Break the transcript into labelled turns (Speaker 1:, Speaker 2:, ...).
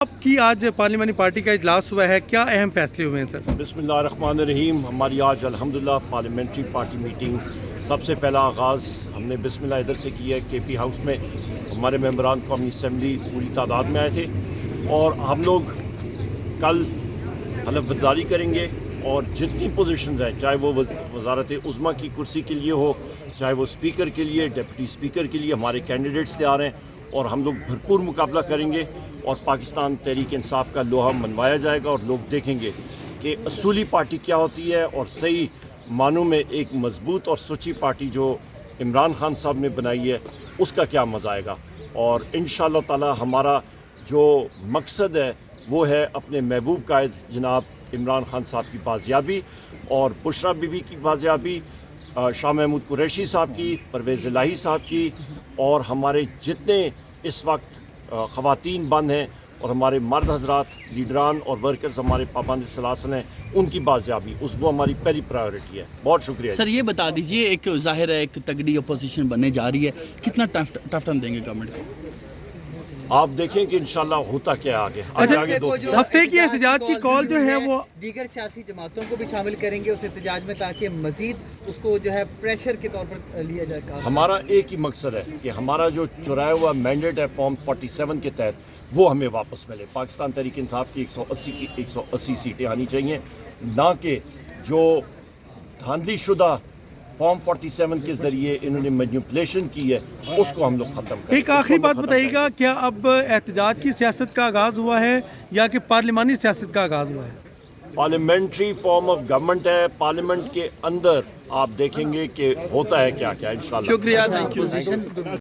Speaker 1: آپ کی آج پارلیمانی پارٹی کا اجلاس ہوا ہے، کیا اہم فیصلے ہوئے ہیں سر؟
Speaker 2: بسم اللہ الرحمن الرحیم. ہماری آج الحمدللہ پارلیمنٹری پارٹی میٹنگ سب سے پہلا آغاز ہم نے بسم اللہ ادھر سے کیا ہے. کے پی ہاؤس میں ہمارے ممبران قومی اسمبلی پوری تعداد میں آئے تھے اور ہم لوگ کل حلف برداری کریں گے اور جتنی پوزیشنز ہیں، چاہے وہ وزارت عظمیٰ کی کرسی کے لیے ہو، چاہے وہ اسپیکر کے لیے، ڈپٹی اسپیکر کے لیے، ہمارے کینڈیڈیٹس تیار ہیں اور ہم لوگ بھرپور مقابلہ کریں گے اور پاکستان تحریک انصاف کا لوہا منوایا جائے گا اور لوگ دیکھیں گے کہ اصولی پارٹی کیا ہوتی ہے اور صحیح معنوں میں ایک مضبوط اور سچی پارٹی جو عمران خان صاحب نے بنائی ہے اس کا کیا مزہ آئے گا. اور انشاءاللہ تعالی ہمارا جو مقصد ہے وہ ہے اپنے محبوب قائد جناب عمران خان صاحب کی بازیابی اور بشرا بی بی کی بازیابی، شاہ محمود قریشی صاحب کی، پرویز الہی صاحب کی، اور ہمارے جتنے اس وقت خواتین بند ہیں اور ہمارے مرد حضرات لیڈران اور ورکرز ہمارے پابند سلاسل ہیں، ان کی بازیابی وہ ہماری پہلی پرائیورٹی ہے. بہت شکریہ
Speaker 3: سر. یہ بتا دیجئے، ایک ظاہر ہے ایک تگڑی اپوزیشن بننے جا رہی ہے، کتنا ٹف ٹائم دیں گے گورنمنٹ کو؟
Speaker 2: آپ دیکھیں کہ انشاءاللہ ہوتا کیا آگے.
Speaker 1: ہفتے کی احتجاج کی کال جو ہے وہ
Speaker 4: دیگر سیاسی جماعتوں کو بھی شامل کریں گے اس احتجاج میں، تاکہ مزید اس کو جو ہے پریشر کے طور پر لیا جائے.
Speaker 2: ہمارا ایک ہی مقصد ہے کہ ہمارا جو چرایا ہوا مینڈیٹ ہے فارم 47 کے تحت وہ ہمیں واپس ملے. پاکستان تحریک انصاف کی 180 سیٹیں آنی چاہیے، نہ کہ جو دھاندلی شدہ فارم 47 کے ذریعے انہوں نے مینیپولیشن کی ہے اس کو ہم لوگ ختم کریں.
Speaker 1: ایک آخری بات بتائیے گا، کیا اب احتجاج کی سیاست کا آغاز ہوا ہے یا کہ پارلیمانی سیاست کا آغاز ہوا ہے؟
Speaker 2: پارلیمنٹری فارم آف گورنمنٹ ہے. پارلیمنٹ کے اندر آپ دیکھیں گے کہ ہوتا ہے کیا کیا. انشاءاللہ
Speaker 3: شکریہ، تھینک یو.